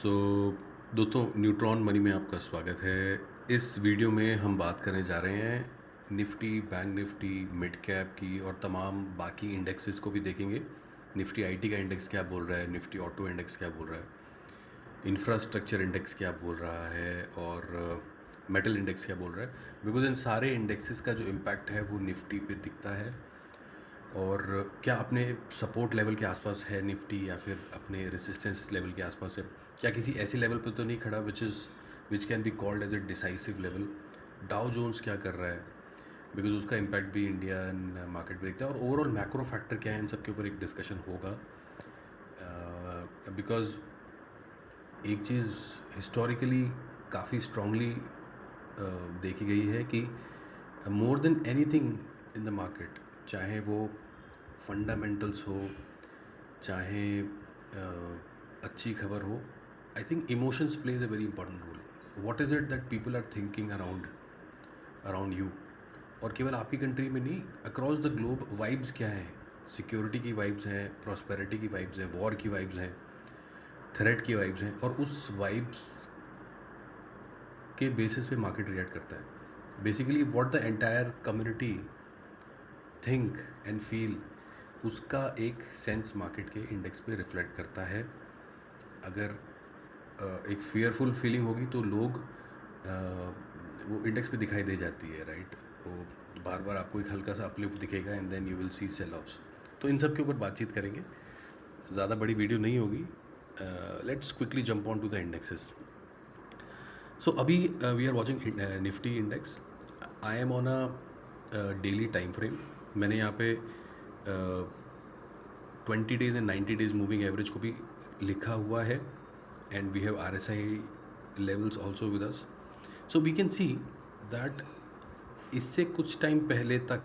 सो दोस्तों, neutron money में आपका स्वागत है। इस वीडियो में हम बात करने जा रहे हैं Nifty, bank Nifty, mid cap की और तमाम बाकी इंडेक्सेस को भी देखेंगे। निफ्टी आईटी का इंडेक्स क्या बोल रहा है, निफ्टी ऑटो इंडेक्स क्या बोल रहा है, इंफ्रास्ट्रक्चर इंडेक्स क्या बोल रहा है और मेटल इंडेक्स क्या बोल रहा है। बिकॉज इन सारे इंडेक्सेस का जो इम्पैक्ट है वो निफ्टी पे दिखता है। और क्या अपने सपोर्ट लेवल के आसपास है निफ्टी या फिर अपने रेजिस्टेंस लेवल के आसपास है, क्या किसी ऐसे लेवल पे तो नहीं खड़ा which can be called as a decisive level. Dow Jones क्या कर रहा है, बिकॉज उसका इम्पैक्ट भी इंडियन मार्केट पे दिखता है। और ओवरऑल मैक्रो फैक्टर क्या है, इन सब के ऊपर एक डिस्कशन होगा। बिकॉज एक चीज़ हिस्टोरिकली काफ़ी स्ट्रांगली देखी गई है कि more than anything in the market, चाहे वो फंडामेंटल्स हो, चाहे अच्छी खबर हो, I think emotions plays a very important role. What is it that people are thinking around around you. और केवल आपकी कंट्री में नहीं, अक्रॉस द ग्लोब वाइब्स क्या हैं। सिक्योरिटी की वाइब्स हैं, प्रॉस्पेरिटी की वाइब्स हैं, वॉर की वाइब्स हैं, थ्रेट की वाइब्स हैं, और उस वाइब्स के बेसिस पे मार्केट रिएक्ट करता है। Basically what the entire community think and feel, उसका एक सेंस मार्केट के इंडेक्स पे रिफ्लेक्ट करता है। अगर एक फेयरफुल फीलिंग होगी तो लोग वो इंडेक्स पे दिखाई दे जाती है, राइट। वो बार बार आपको एक हल्का सा अपलिफ्ट दिखेगा and then you will see sell offs. तो इन सब के ऊपर बातचीत करेंगे, ज़्यादा बड़ी वीडियो नहीं होगी। Let's quickly jump on to the indexes. So अभी we are watching Nifty index. I am on a daily time frame. मैंने यहाँ पे 20 days and 90 days moving average को भी लिखा हुआ है, and we have RSI levels also with us. So we can see that इससे कुछ टाइम पहले तक,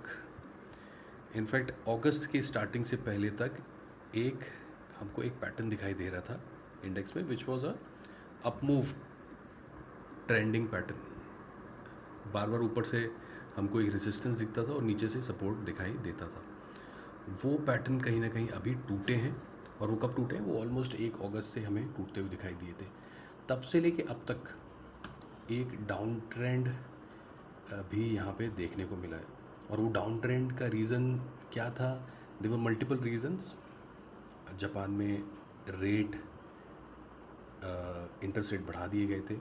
इनफैक्ट अगस्त के स्टार्टिंग से पहले तक, हमको एक पैटर्न दिखाई दे रहा था इंडेक्स में, which was a up move trending pattern. बार बार ऊपर से हमको एक रेजिस्टेंस दिखता था और नीचे से सपोर्ट दिखाई देता था। वो पैटर्न कहीं ना कहीं अभी टूटे हैं, और वो कब टूटे हैं, वो ऑलमोस्ट 1 अगस्त से हमें टूटते हुए दिखाई दिए थे। तब से लेके अब तक एक डाउन ट्रेंड भी यहाँ पे देखने को मिला है। और वो डाउन ट्रेंड का रीज़न क्या था? There were multiple reasons. Japan में रेट, इंटरेस्ट रेट बढ़ा दिए गए थे।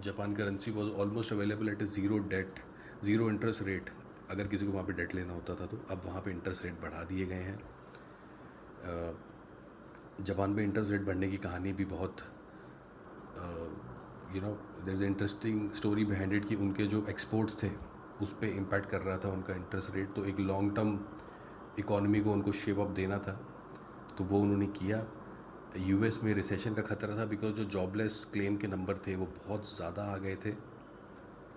Japan currency was almost available at a zero debt, zero interest rate. अगर किसी को वहाँ पे डेट लेना होता था तो अब वहाँ पे इंटरेस्ट रेट बढ़ा दिए गए हैं। जापान में इंटरेस्ट रेट बढ़ने की कहानी भी बहुत there is interesting story behind it, कि उनके जो एक्सपोर्ट्स थे उस पर इम्पैक्ट कर रहा था उनका इंटरेस्ट रेट। तो एक लॉन्ग टर्म इकोनॉमी को उनको शेप अप देना था, तो वो उन्होंने किया। यूएस में रिसेशन का खतरा था, बिकॉज जो जॉबलेस क्लेम के नंबर थे वो बहुत ज़्यादा आ गए थे,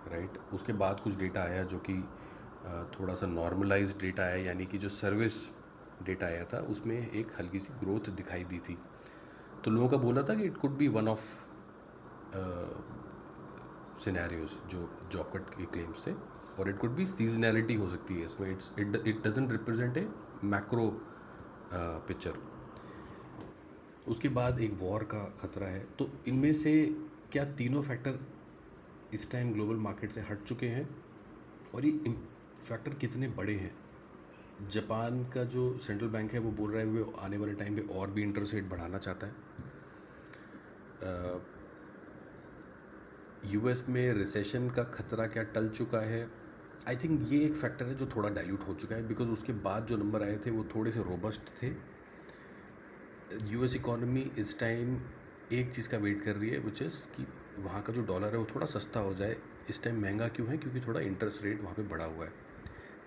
राइट। उसके बाद कुछ डेटा आया जो कि थोड़ा सा नॉर्मलाइज्ड डेटा आया, यानी कि जो सर्विस डेटा आया था उसमें एक हल्की सी ग्रोथ दिखाई दी थी। तो लोगों का बोला था कि it could B one of scenarios जो जॉब कट के क्लेम्स थे, और इट कुड बी सीजनैलिटी हो सकती है इसमें। It doesn't represent a macro picture. उसके बाद एक वॉर का खतरा है। तो इनमें से क्या तीनों फैक्टर इस टाइम ग्लोबल मार्केट से हट चुके हैं, और ये फैक्टर कितने बड़े हैं? जापान का जो सेंट्रल बैंक है वो बोल रहा है वो आने वाले टाइम पे और भी इंटरेस्ट रेट बढ़ाना चाहता है। यूएस में रिसेशन का खतरा क्या टल चुका है? आई थिंक ये एक फैक्टर है जो थोड़ा डाइल्यूट हो चुका है, बिकॉज उसके बाद जो नंबर आए थे वो थोड़े से रोबस्ट थे। यूएस इकोनॉमी इस टाइम एक चीज़ का वेट कर रही है, विच इज़ कि वहाँ का जो डॉलर है वो थोड़ा सस्ता हो जाए। इस टाइम महंगा क्यों है? क्योंकि थोड़ा इंटरेस्ट रेट वहाँ पे बढ़ा हुआ है।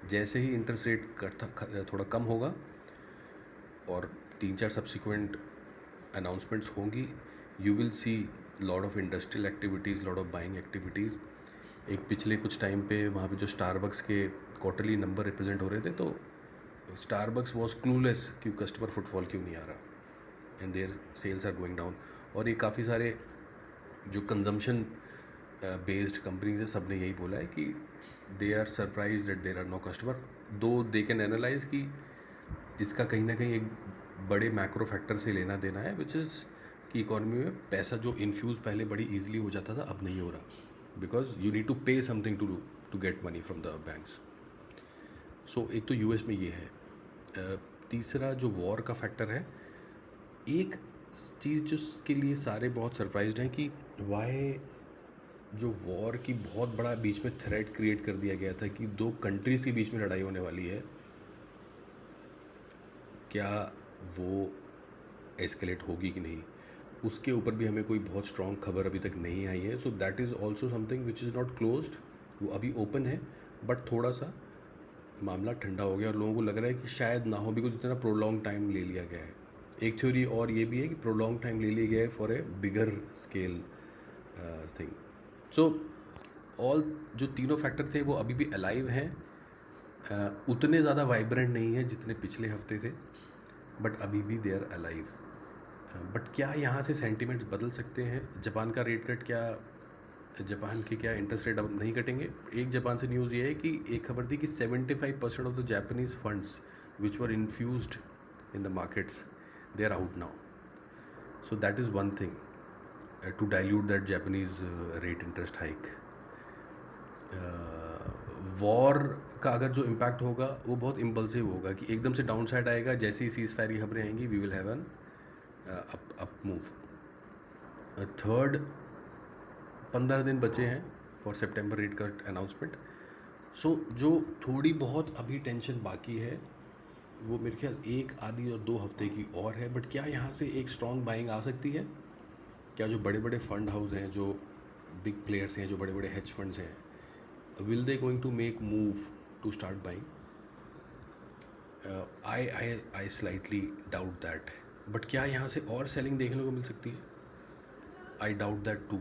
जैसे ही इंटरेस्ट रेट थोड़ा कम होगा और 3-4 सब्सिक्वेंट अनाउंसमेंट्स होंगी, you will see lot of industrial activities, lot of buying activities. एक पिछले कुछ टाइम पे वहाँ पे जो स्टारबक्स के क्वार्टरली नंबर रिप्रेजेंट हो रहे थे, तो स्टारबक्स वॉज क्लूलेस कि कस्टमर फुटफॉल क्यों नहीं आ रहा, and their sales are going down. और ये काफ़ी सारे जो कंजम्पशन बेस्ड कंपनीज है, सब ने यही बोला है कि they are surprised that there are no customer, though they can analyse कि इसका कहीं ना कहीं एक बड़े मैक्रो फैक्टर से लेना देना है, विच इज़ कि इकोनॉमी में पैसा जो इन्फ्यूज़ पहले बड़ी इजीली हो जाता था अब नहीं हो रहा, because you need to pay something to get money from the banks. So एक तो यूएस में ये है। तीसरा जो वॉर का फैक्टर है, एक चीज़ जिसके लिए सारे बहुत सरप्राइज्ड हैं कि वाई जो वॉर की बहुत बड़ा बीच में थ्रेट क्रिएट कर दिया गया था कि दो कंट्रीज़ के बीच में लड़ाई होने वाली है, क्या वो एस्केलेट होगी कि नहीं, उसके ऊपर भी हमें कोई बहुत स्ट्रॉन्ग खबर अभी तक नहीं आई है। सो that is also something which is not closed, वो अभी ओपन है बट थोड़ा सा मामला ठंडा हो गया और लोगों को लग रहा है कि शायद ना हो, बिकॉज इतना प्रोलॉन्ग टाइम ले लिया गया है। एक थ्योरी और ये भी है कि प्रोलॉन्ग टाइम ले लिया गया है for a bigger scale thing. So all जो तीनों फैक्टर थे वो अभी भी अलाइव हैं, उतने ज़्यादा वाइब्रेंट नहीं है जितने पिछले हफ्ते थे, बट अभी भी दे आर अलाइव। बट क्या यहाँ से सेंटिमेंट्स बदल सकते हैं? जापान का रेट कट, क्या जापान के क्या इंटरेस्ट रेट अब नहीं कटेंगे? एक जापान से न्यूज़ ये है कि एक खबर थी कि 75% of the Japanese funds which were infused in the markets they are out now. So that is one thing to dilute that Japanese rate interest hike. War का अगर जो इम्पैक्ट होगा वो बहुत इम्पल्सिव होगा कि एकदम से डाउन साइड आएगा, जैसे ही सीज फायर की खबरें आएंगी we will have an up move. Third, 15 दिन बचे हैं फॉर सितंबर रेट कट अनाउंसमेंट। सो जो थोड़ी बहुत अभी टेंशन बाकी है वो मेरे ख्याल एक आधी और 2 हफ्ते की और है। बट क्या यहाँ से एक स्ट्रॉन्ग बाइंग आ सकती है? क्या जो बड़े बड़े फंड हाउस हैं, जो बिग प्लेयर्स हैं, जो बड़े बड़े हेज फंड्स हैं, will they going to make move to start buying? I slightly doubt that. But क्या यहाँ से और सेलिंग देखने को मिल सकती है? I doubt that too.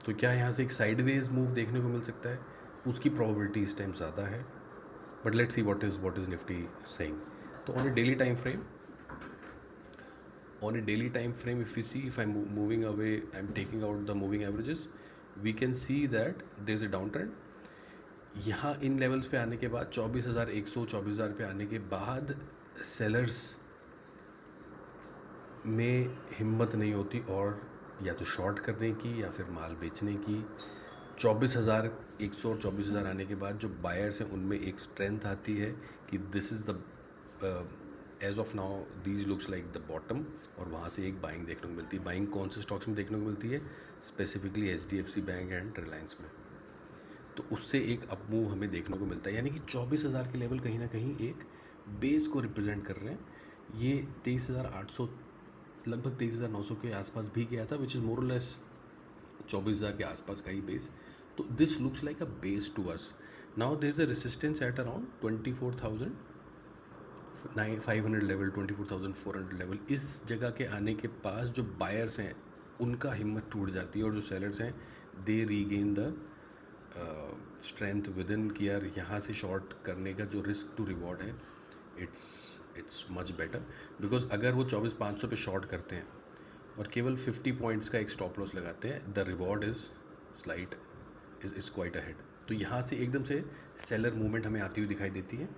तो क्या यहाँ से एक साइडवेज मूव देखने को मिल सकता है? उसकी प्रोबेबिलिटी इस टाइम ज़्यादा है, but let's see what is Nifty saying. तो on a daily time frame, if we see, if I'm moving away, I'm taking out the moving averages, we can see that there's a downtrend। यहाँ इन levels पे आने के बाद 24,100 24,000 पे आने के बाद सेलर्स में हिम्मत नहीं होती और या तो शॉर्ट करने की या फिर माल बेचने की। 24,100 और 24,000 आने के बाद जो बायर्स हैं उनमें एक स्ट्रेंथ आती है कि this is the age of now these looks like the bottom, और वहाँ से एक बाइंग देखने को मिलती है। बाइंग कौन से स्टॉक्स में देखने को मिलती है? Specifically HDFC bank and Reliance में। तो उससे एक अप मूव हमें देखने को मिलता है, यानी कि 24,000 के लेवल कहीं ना कहीं एक बेस को रिप्रेजेंट कर रहे हैं। ये 23,800 लगभग 23,900 के आसपास भी गया था, विच इज़ मोर लेस 24,000 के आसपास का ही बेस। तो this looks like a base to us. Now there is a resistance at around 24,500 level, 24,400 level. इस जगह के आने के पास जो बायर्स हैं उनका हिम्मत टूट जाती है और जो सेलर्स हैं they regain the strength within कि यार यहाँ से शॉर्ट करने का जो रिस्क टू रिवॉर्ड है इट्स मच बेटर। बिकॉज अगर वो 24,500 पे शॉर्ट करते हैं और केवल 50 पॉइंट्स का एक स्टॉप लॉस लगाते हैं, the reward is slight is quite ahead. तो यहाँ से एकदम से सेलर मूवमेंट हमें आती हुई दिखाई देती है,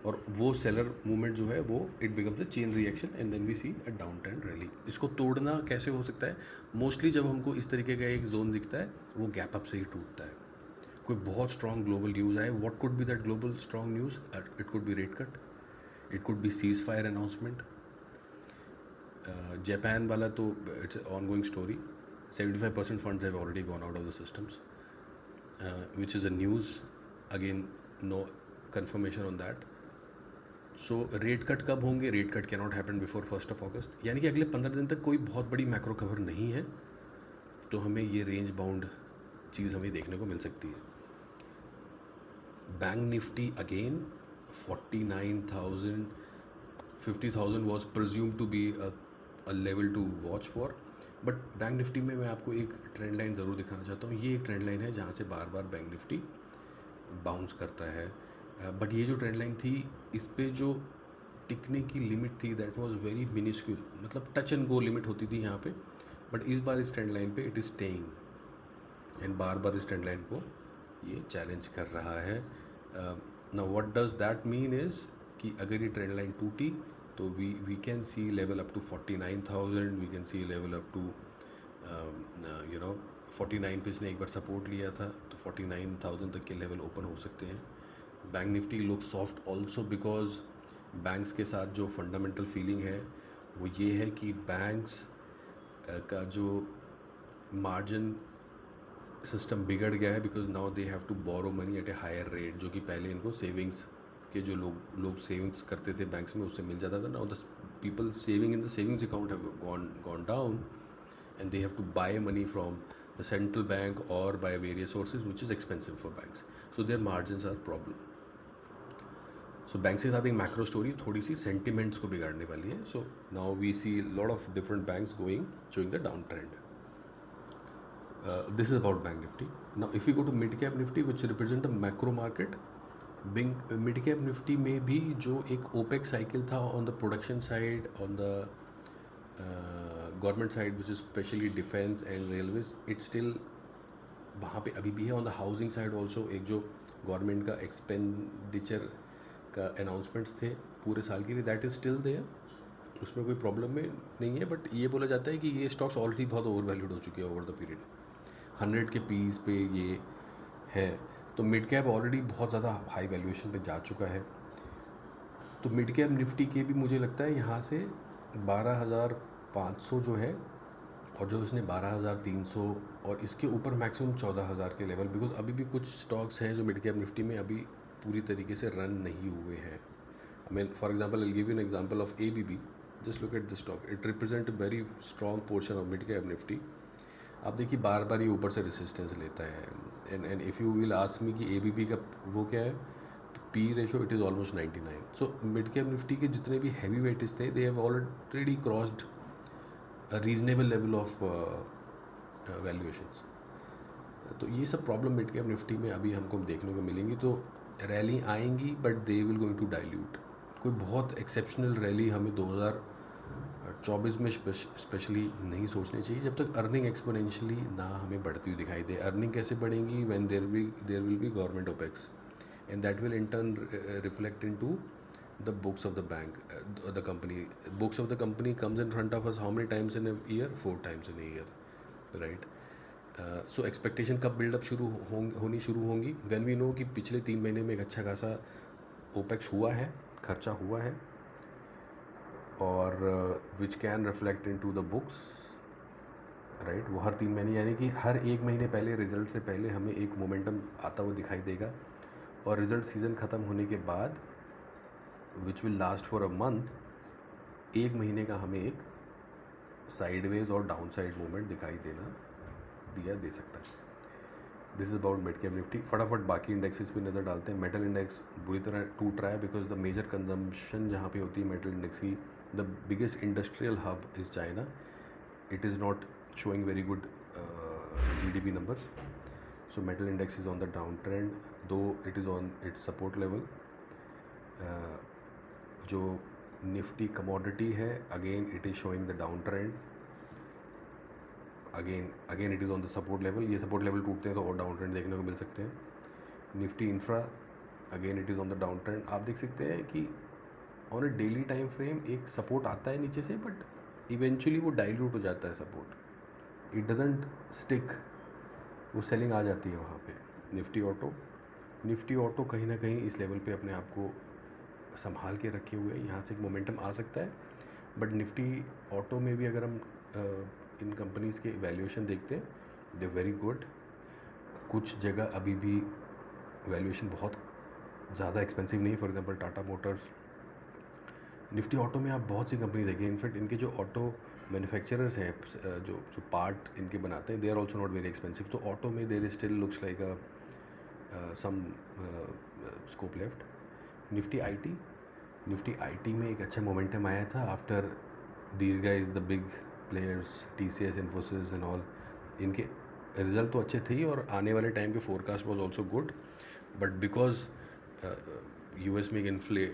और वो सेलर मूवमेंट जो है वो it becomes a chain reaction and then we see a down trend rally. इसको तोड़ना कैसे हो सकता है? मोस्टली जब हमको इस तरीके का एक जोन दिखता है वो गैप अप से ही टूटता है। कोई बहुत स्ट्रॉन्ग ग्लोबल न्यूज़ आए, what could be that global strong news? It could be rate cut, it could be cease fire announcement. Japan वाला तो it's ongoing story. 75% funds have already gone out of the systems, which is a news, again no confirmation on that. So rate cut कब होंगे? Rate cut can not happen before 1 August, यानी कि अगले 15 दिन तक कोई बहुत बड़ी मैक्रो खबर नहीं है। तो हमें ये रेंज बाउंड चीज़ हमें देखने को मिल सकती है। Bank Nifty again 49,000 50,000 was presumed to be a level to watch for, but bank Nifty में मैं आपको एक ट्रेंड लाइन ज़रूर दिखाना चाहता हूँ। ये एक ट्रेंड लाइन है जहाँ से बार बार बैंक निफ्टी बाउंस करता है, बट ये जो ट्रेंड लाइन थी इस पे जो टिकने की लिमिट थी दैट वाज वेरी मिनिस्क्यूल, मतलब टच एंड गो लिमिट होती थी यहाँ पे। बट इस बार इस ट्रेंड लाइन पे इट इज़ स्टेइंग एंड बार बार इस ट्रेंड लाइन को ये चैलेंज कर रहा है। Now what does that mean is कि अगर ये ट्रेंड लाइन टूटी तो we can see level up to 49,000, we can see level up to 49 पे इसने एक बार सपोर्ट लिया था, तो 49,000 तक के लेवल ओपन हो सकते हैं. Bank Nifty look soft also because banks के साथ जो फंडामेंटल फीलिंग है वो ये है कि बैंक्स का जो मार्जिन सिस्टम बिगड़ गया है, because now they have to borrow money at a higher rate, जो कि पहले इनको सेविंग्स के जो लोग सेविंग्स करते थे बैंक्स में उससे मिल जाता था. Now the people saving in the savings account have gone down and they have to buy money from the central bank or by various sources, which is expensive for banks, so their margins are problem. So banks के साथ एक macro story थोड़ी सी sentiments को बिगाड़ने वाली है. So now we see a lot of different banks showing the downtrend. This is about bank nifty. Now if we go to mid cap nifty which represent the macro market, mid cap nifty में भी जो एक OPEC cycle था on the production side, on the government side which is specially defence and railways, it's still वहाँ पे अभी भी है. On the housing side also एक जो गवर्नमेंट का एक्सपेंडिचर का अनाउंसमेंट्स थे पूरे साल के लिए, दैट इज़ स्टिल देयर, उसमें कोई प्रॉब्लम में नहीं है. बट ये बोला जाता है कि ये स्टॉक्स ऑलरेडी बहुत ओवर वैल्यूड हो चुके हैं ओवर द पीरियड, 100 के पीस पे ये है. तो मिड कैप ऑलरेडी बहुत ज़्यादा हाई वैल्यूएशन पे जा चुका है. तो मिड कैप निफ्टी के भी मुझे लगता है यहाँ से 12,500 जो है, और जो इसने 12,300 और इसके ऊपर मैक्सिमम 14,000 के लेवल, बिकॉज अभी भी कुछ स्टॉक्स हैं जो मिड कैप निफ्टी में अभी पूरी तरीके से रन नहीं हुए हैं. I mean for example I give you an example of ABB. Just look at this stock, it represent a very strong portion of mid cap Nifty. आप देखिए बार बार ये ऊपर से रेसिस्टेंस लेता है. And if you will ask me कि ABB का वो क्या है, P ratio, it is almost 99. So mid cap Nifty के जितने भी हैवी वेटेज थे they have already crossed a reasonable level of valuations. तो ये सब प्रॉब्लम मिड कैप निफ्टी में अभी हमको देखने को मिलेंगी. तो रैली आएंगी but they will going to dilute. कोई बहुत एक्सेप्शनल रैली हमें 2024 में स्पेशली नहीं सोचनी चाहिए जब तक अर्निंग एक्सपोनेंशियली ना हमें बढ़ती हुई दिखाई दे. अर्निंग कैसे बढ़ेंगी, when there will be government opex, and that will in turn reflect into the books of the bank, the company. Books of the company comes in front of us how many times in a year? 4 times in a year, right? So expectation कब build up होनी शुरू होंगी? When we know कि पिछले 3 महीने में एक अच्छा खासा ओपेक्स हुआ है, खर्चा हुआ है, और which can reflect into the books, right. वो हर 3 महीने यानी कि हर 1 महीने पहले, रिजल्ट से पहले हमें एक मोमेंटम आता हुआ दिखाई देगा, और रिज़ल्ट सीज़न ख़त्म होने के बाद which will last for a month, 1 महीने का हमें एक साइडवेज और डाउन साइड मूवमेंट दिखाई दे सकता है. This is about mid cap Nifty. फटाफट बाकी इंडेक्सेस पे नज़र डालते हैं. मेटल इंडेक्स बुरी तरह टूट रहा है बिकॉज द मेजर कंजम्पशन जहाँ पे होती है मेटल इंडेक्स की, the biggest industrial hub is China. It is not showing very good GDP numbers. So metal index is on the downtrend, though it is on its support level. जो Nifty commodity है, again it is showing the downtrend. Again it is on the support level. ये support level टूटते हैं तो और down trend देखने को मिल सकते हैं. Nifty infra, again it is on the down trend. आप देख सकते हैं कि on a daily time frame एक सपोर्ट आता है नीचे से, बट इवेंचुअली वो डाइल्यूट हो जाता है सपोर्ट. इट डजेंट स्टिक, वो सेलिंग आ जाती है वहाँ पे. निफ्टी ऑटो कहीं ना कहीं इस लेवल पे अपने आप को संभाल के रखे हुए हैं. यहाँ से एक मोमेंटम आ सकता है, बट निफ्टी ऑटो में भी अगर हम इन कंपनीज़ के वैल्यूएशन देखते हैं, दे वेरी गुड. कुछ जगह अभी भी वैल्यूएशन बहुत ज़्यादा एक्सपेंसिव नहीं. For example Tata Motors. Nifty auto में आप बहुत सी कंपनी देखिए, इनफैक्ट इनके जो ऑटो मैन्युफैक्चरर्स हैं, जो पार्ट इनके बनाते हैं, they are also not very expensive. तो ऑटो में there still looks like some scope left. Nifty IT में एक अच्छा मोमेंटम आया था after these guys the big players TCS, Infosys and all. इनके रिजल्ट तो अच्छे थे ही और आने वाले टाइम के forecast was also good, but because US में एक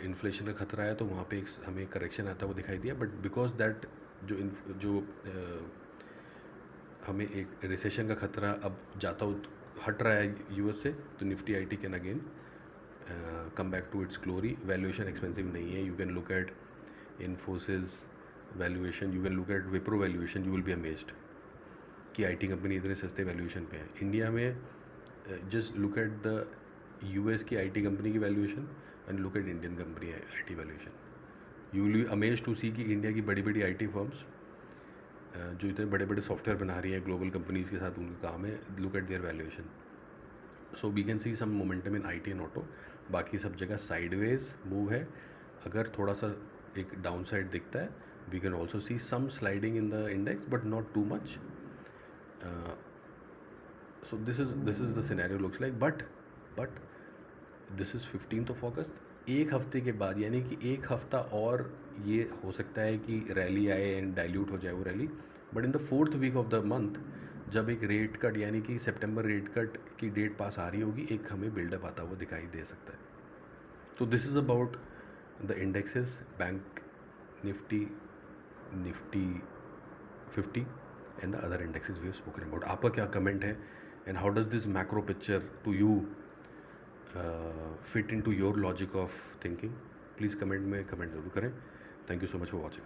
इन्फ्लेशन का खतरा है तो वहाँ पे एक हमें करेक्शन आता वो दिखाई दिया. बट बिकॉज दैट जो हमें एक रिसेशन का खतरा अब हट रहा है US से, तो Nifty IT can again come back to its glory. Valuation expensive नहीं है. You can look at Infosys valuation, you can look at Wipro valuation, you will be amazed कि आईटी कंपनी इतने सस्ते वैल्यूएशन पे है। इंडिया में just look at the US की IT company की valuation and look at Indian company IT valuation, you will be amazed to see कि India की बड़ी बड़ी आईटी फर्म्स जो इतने बड़े बड़े सॉफ्टवेयर बना रही है ग्लोबल कंपनीज़ के साथ, उनका काम है look at their valuation. So we can see some momentum in IT and auto. बाकी सब जगह साइडवेज मूव है। अगर थोड़ा सा एक डाउन साइड दिखता है, we can also see some sliding in the index but not too much. So this is the scenario looks like, but this is 15th of August। एक हफ्ते के बाद, यानी कि एक हफ्ता और ये हो सकता है कि रैली आए एंड डाइल्यूट हो जाए वो rally, but in the 4th week of the month जब एक रेट कट यानी कि सितंबर रेट कट की डेट पास आ रही होगी, एक हमें बिल्डअप आता हुआ दिखाई दे सकता है। तो this is about the indexes, bank Nifty 50 and the other indexes we have spoken about. आपका क्या कमेंट है and how does this macro picture to you fit into your logic of thinking? Please comment में comment ज़रूर करें। Thank you so much for watching.